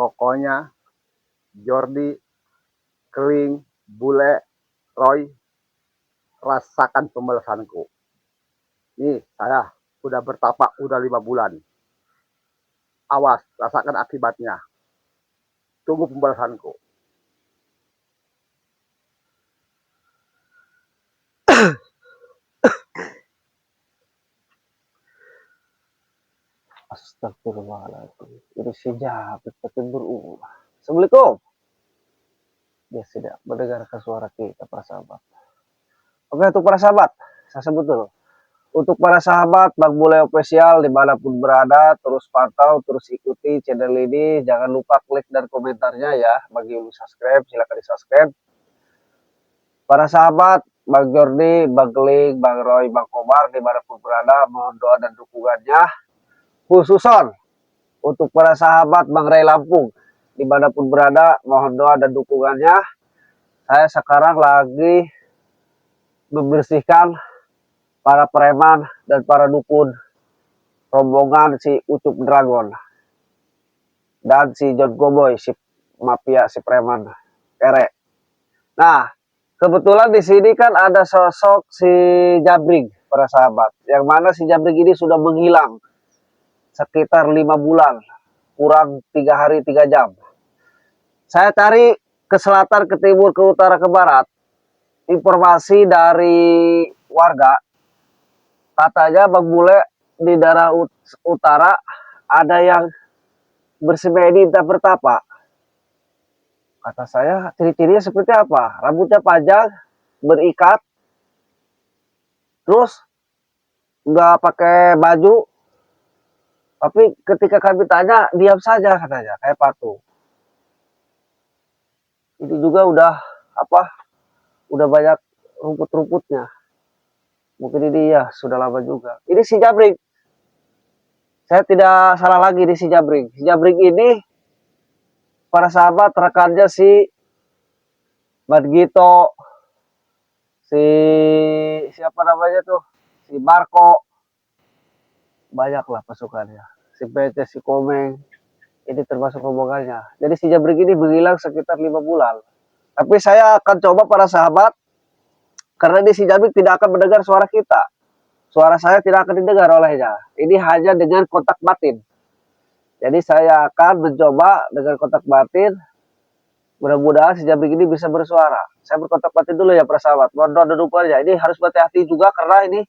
Pokoknya Jordi, Keling, Bule, Roy, rasakan pembalasanku. Nih saya udah bertapa udah 5 bulan. Awas, rasakan akibatnya. Tunggu pembalasanku. Astagfirullahaladzim. Ini si Jabrik makin berulah. Assalamualaikum. Dia tidak mendengarkan suara kita, para sahabat. Oke, untuk para sahabat, saya sebut dulu. Untuk para sahabat Bang Bule Official dimanapun berada, terus pantau, terus ikuti channel ini. Jangan lupa klik dan komentarnya ya. Bagi yang subscribe, silahkan di subscribe. Para sahabat, Bang Jordi, Bang Keling, Bang Roy, Bang Komar dimanapun berada, mohon doa dan dukungannya. Khususon untuk para sahabat Bang Ray Lampung dimanapun berada, mohon doa dan dukungannya. Saya sekarang lagi membersihkan para preman dan para dukun rombongan si Ucup Dragon dan si John Goboy, si mafia, si preman kere. Nah, kebetulan di sini kan ada sosok si Jabrik, para sahabat, yang mana si Jabrik ini sudah menghilang sekitar 5 bulan, kurang 3 hari 3 jam. Saya cari ke selatan, ke timur, ke utara, ke barat. Informasi dari warga, katanya Bang Bule di daerah utara ada yang bersemedi entah bertapa. Kata saya, ciri-cirinya seperti apa? Rambutnya panjang, berikat, terus nggak pakai baju. Tapi ketika kami tanya, diam saja katanya, kayak patung. Ini juga udah udah banyak rumput-rumputnya. Mungkin ini ya sudah lama juga. Ini si Jabrik. Saya tidak salah lagi di si Jabrik. Si Jabrik ini para sahabat rekannya si Madgito, si siapa namanya tuh, si Marco, banyaklah pasukannya. Si Bete, si Komeng, ini termasuk rombongannya. Jadi si Jabrik ini menghilang sekitar 5 bulan. Tapi saya akan coba para sahabat, karena di si Jabrik tidak akan mendengar suara kita. Suara saya tidak akan didengar olehnya. Ini hanya dengan kontak batin. Jadi saya akan mencoba dengan kontak batin. Mudah-mudahan si Jabrik ini bisa bersuara. Saya berkontak batin dulu ya para sahabat. Mohon doa dukungannya. Ini harus berhati-hati juga karena ini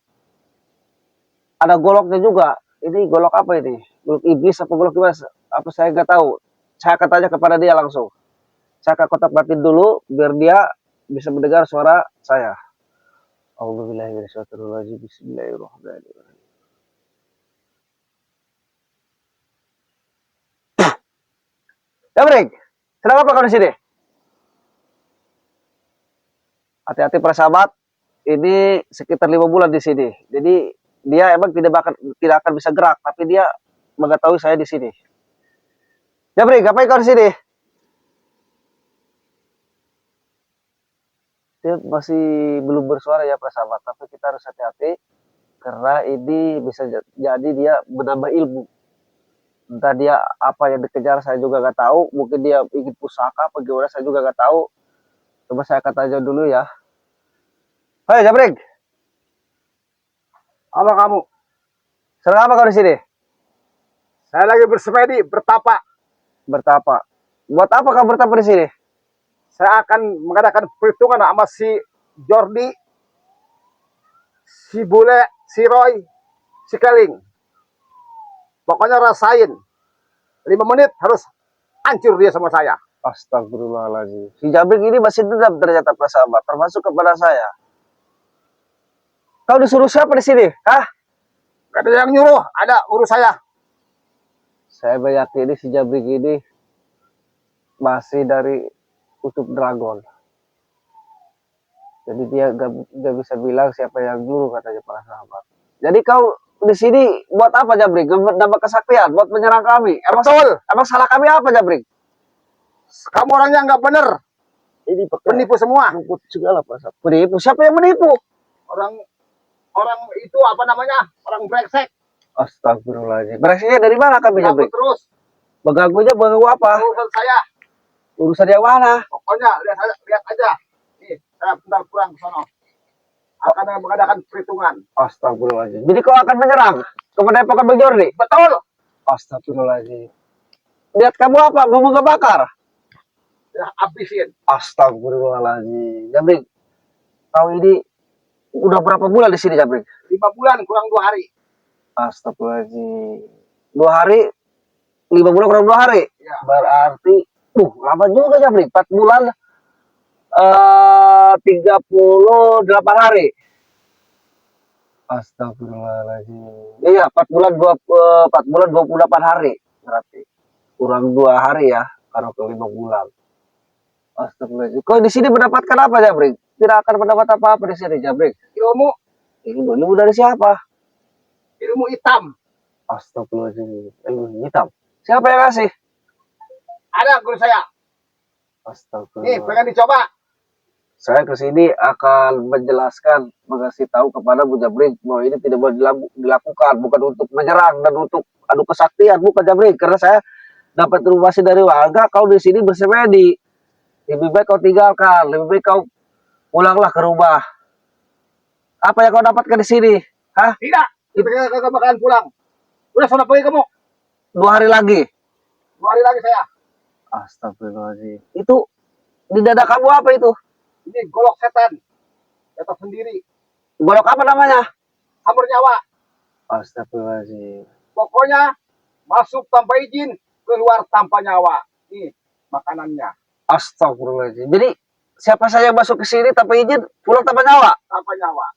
ada goloknya juga. Ini golok apa ini? Golok iblis apa golok gimana? Apa saya nggak tahu. Saya akan tanya kepada dia langsung. Saya akan kontak batin dulu biar dia bisa mendengar suara saya. Bismillahirrahmanirrahim. Jabrik, sedang apa kau di sini? Hati-hati para sahabat. Ini sekitar 5 bulan di sini. Jadi dia emang tidak akan bisa gerak, tapi dia mengetahui saya di sini. Jabrik, ngapain kau di sini? Dia masih belum bersuara ya para sahabat, tapi kita harus hati-hati karena ini bisa jadi dia menambah ilmu. Entah dia apa yang dikejar saya juga gak tahu. Mungkin dia ingin pusaka apa gimana saya juga gak tahu. Coba saya kata aja dulu ya. Hai Jabrik, apa kamu? Sedang apa kau di sini? Saya lagi bersemedi, bertapa. Bertapa. Buat apa kamu bertapa di sini? Saya akan mengadakan perhitungan sama si Jordi, si Bule, si Roy, si Keling. Pokoknya rasain. 5 menit harus hancur dia sama saya. Astagfirullahaladzim. Si Jabrik ini masih dendam ternyata para sahabat, termasuk kepada saya. Kau disuruh siapa di sini? Hah? Gak ada yang nyuruh, ada urus saya. Saya meyakini si Jabrik ini masih dari Ucup Dragon. Jadi dia gak bisa bilang siapa yang nyuruh katanya para sahabat. Jadi kau di sini buat apa Jabrik? Nambah kesaktian, buat menyerang kami. Emang salah kami apa Jabrik? Kamu orangnya nggak bener. Ini penipu semua. Segala para sahabat. Penipu? Siapa yang menipu? Orang itu apa namanya? Orang brengsek. Astagfirullahaladzim. Brekseknya dari mana kami Jabrik? Terus. Mengganggu apa? Urusan saya. Urusan yang mana? Pokoknya lihat aja. Nih, saya bentar pulang ke sana. Akan mengadakan perhitungan. Astagfirullahaladzim. Jadi kau akan menyerang kepada Pakan Bang Jordi? Betul. Astagfirullahaladzim. Lihat kamu apa? Mau ngebakar? Ya, habisin. Astagfirullahaladzim. Jabrik, kau ini udah berapa bulan di sini, Jabrik? 5 bulan kurang 2 hari. Astagfirullahaladzim. 2 hari, 5 bulan kurang 2 hari. Ya. Berarti, lama juga, Jabrik. 4 bulan, 38 hari. Astagfirullahaladzim. Iya, 4 bulan 28 hari berarti. Kurang 2 hari ya, kalau ke 5 bulan. Astagfirullahaladzim. Kau di sini mendapatkan apa, Jabrik? Tidak akan mendapat apa-apa di sini, Jabrik. Ilmu. Ilmu dari siapa? Ilmu hitam. Astagfirullahaladzim. Ilmu hitam. Siapa yang ngasih? Ada guru saya. Astagfirullah. Nih, pengen dicoba. Saya ke sini akan menjelaskan, mengasih tahu kepada Bu Jabrik bahwa ini tidak boleh dilakukan, bukan untuk menyerang dan untuk adu kesaktian, bukan, Jabrik. Karena saya dapat informasi dari warga, kau di sini bersemedi. Lebih baik kau tinggalkan, lebih baik kau pulanglah ke rumah. Apa yang kau dapatkan di sini? Hah? Tidak. Kita kagak bakalan pulang. Udah sana pergi kamu. 2 hari lagi. 2 hari lagi saya. Astagfirullahaladzim. Itu di dada kamu apa itu? Ini golok setan. Jatuh sendiri. Golok apa namanya? Samur nyawa. Astagfirullahaladzim. Pokoknya masuk tanpa izin, keluar tanpa nyawa. Nih makanannya. Astagfirullahaladzim. Jadi siapa saja masuk ke sini tanpa izin, pulang tanpa nyawa? Tanpa nyawa.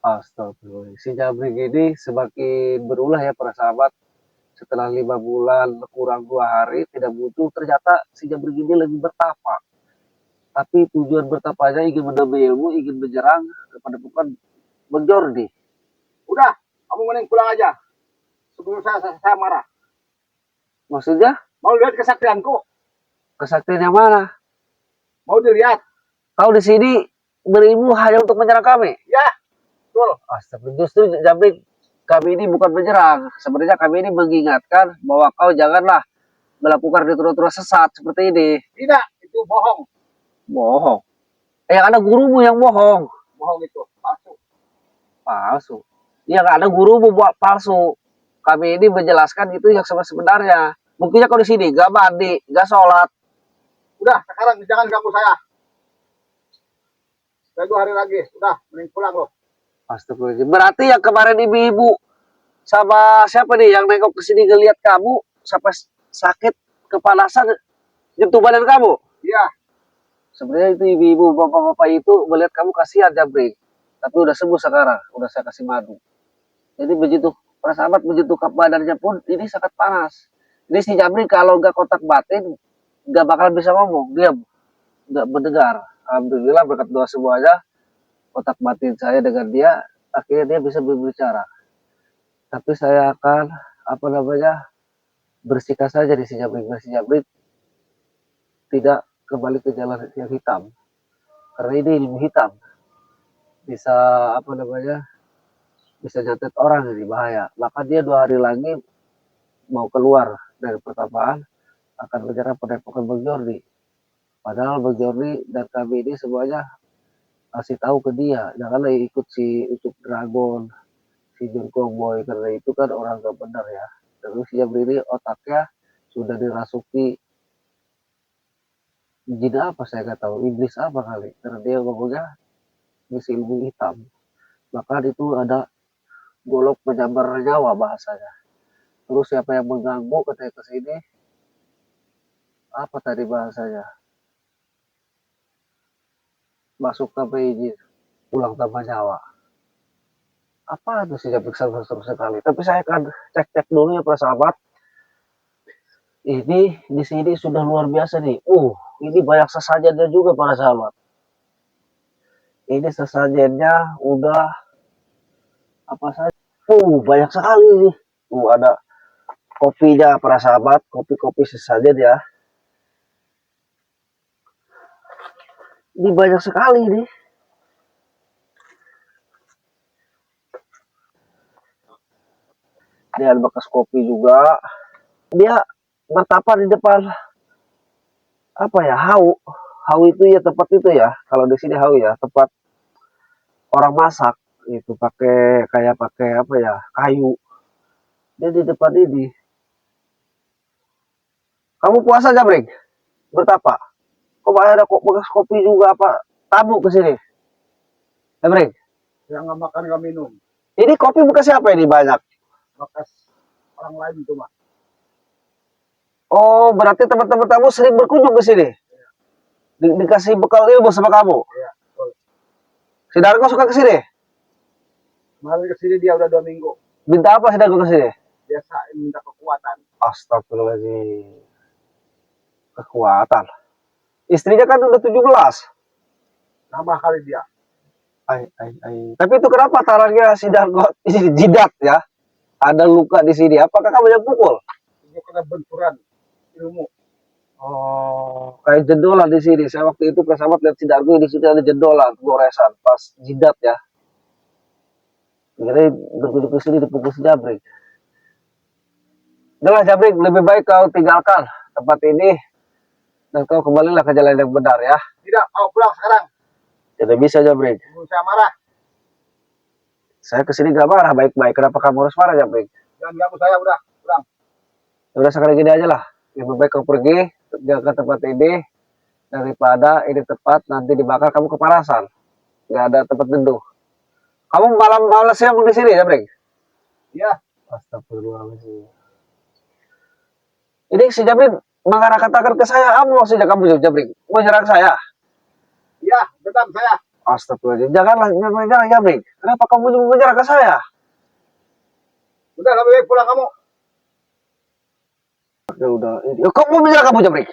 Astagfirullahaladzim. Si Jabrik ini semakin berulah ya para sahabat. Setelah 5 bulan kurang 2 hari tidak muncul, ternyata si Jabrik ini lagi bertapa. Tapi tujuan bertapanya ingin menambah ilmu, ingin menyerang kepada bukan Bang Jordi. Udah, kamu mending pulang aja. Sebelum saya marah. Maksudnya? Mau lihat kesaktianku? Kesaktian yang mana? Mau dilihat? Kau di sini berilmu hanya untuk menyerang kami? Ya, betul. Astagfirullah. Justru Jabrik, kami ini bukan menyerang. Sebenarnya kami ini mengingatkan bahwa kau janganlah melakukan ritual-ritual sesat seperti ini. Tidak, itu bohong. Bohong. Yang ada gurumu yang bohong. Bohong itu, palsu. Palsu. Yang ada gurumu buat palsu. Kami ini menjelaskan itu yang sebenarnya. Buktinya kau di sini gak mandi, gak sholat. Udah, sekarang jangan ganggu saya. Udah 2 hari lagi, udah mending pulang loh. Astagfirullahaladzim. Berarti yang kemarin ibu-ibu sama siapa nih yang nengok ke sini ngeliat kamu sampai sakit kepanasan nyentuh badan kamu? Iya. Sebenarnya itu ibu-ibu bapak-bapak itu melihat kamu kasihan, Jabrik. Tapi udah sembuh sekarang, udah saya kasih madu. Jadi begitu para sahabat begitu badannya pun ini sangat panas. Ini si Jabrik kalau nggak kontak batin nggak bakal bisa ngomong, dia nggak mendengar. Alhamdulillah berkat doa semuanya kontak batin saya dengan dia, akhirnya dia bisa berbicara. Tapi saya akan apa namanya bersihkan saja di si Jabrik. Si Jabrik tidak kembali ke jalan yang hitam. Karena ini ilmu hitam. Bisa apa namanya bisa nyatet orang, ini bahaya. Maka dia 2 hari lagi mau keluar dari pertapaan akan menyerang padepokan Bang Jordi. Padahal Bang Jordi dan kami ini semuanya kasih tahu ke dia, janganlah ikut si Ucup Dragon, si Jungkong Boy, karena itu kan orang gak benar ya. Terus dia berdiri otaknya sudah dirasuki jin apa saya nggak tahu, iblis apa kali, karena dia ngomongnya ngisi ilmu hitam. Maka itu ada golok penyambar nyawa bahasanya. Terus siapa yang mengganggu ketika ke sini, apa tadi bahasanya? Masuk tanpa izin, pulang tanpa nyawa. Apa itu sih seru sekali. Tapi saya akan cek-cek dulu ya para sahabat. Ini di sini sudah luar biasa nih. Ini banyak sesajennya juga para sahabat. Ini sesajennya udah apa saja? Banyak sekali nih. Ada kopinya para sahabat, kopi-kopi sesajen ya. Ini banyak sekali nih. Dia ada bekas kopi juga. Dia bertapa di depan apa ya, hau. Hau itu ya tempat itu ya. Kalau di sini hau ya, tempat orang masak itu pakai kayak pakai apa ya, kayu. Dia di depan ini. Kamu puasa Jabrik? Bertapa? Kok ada kok bekas kopi juga apa? Tamu ke sini. Jabrik? Yang nggak makan nggak minum. Ini kopi bekas siapa ini banyak? Bekas orang lain itu mah. Oh, berarti teman-teman kamu sering berkunjung ke sini? Dikasih bekal ilmu sama kamu? Iya, betul. Si Darko suka ke sini? Kemarin ke sini dia udah 2 minggu. Minta apa si Darko ke sini? Biasa minta kekuatan. Astagfirullahaladzim. Kekuatan. Istrinya kan udah 17. Nambah kali dia. Tapi itu kenapa tarangnya si Darko ini jidat ya? Ada luka di sini. Apakah kamu yang pukul? Itu kena benturan ilmu. Oh, kayak jendolan di sini. Saya waktu itu pas sahabat lihat si Darko di sini ada jendolan, goresan pas jidat ya. Jadi berkunjung ke sini dipukul si Jabrik. Udah Jabrik, lebih baik kau tinggalkan tempat ini dan kau kembalilah ke jalan yang benar ya. Tidak, mau pulang sekarang. Tidak bisa Jabrik. Saya marah. Saya kesini gak marah, baik-baik. Kenapa kamu harus marah Jabrik? Jangan ganggu saya, udah pulang. Udah sekarang gini aja lah. Lebih baik kau pergi ke tempat ini daripada ini tempat nanti dibakar kamu kepanasan. Gak ada tempat teduh. Kamu malam malas siang di sini Jabrik? Iya. Astagfirullahaladzim. Ini si Jabrik mengatakan ke saya, kamu maksudnya kamu Jabrik menyerang saya? Iya, betul saya. Astagfirullahaladzim. Janganlah menyerang Jabrik. Kenapa kamu menyerang ke saya? Udah, lebih baik pulang kamu. Ya udah. Kamu menyerang kamu Jabrik.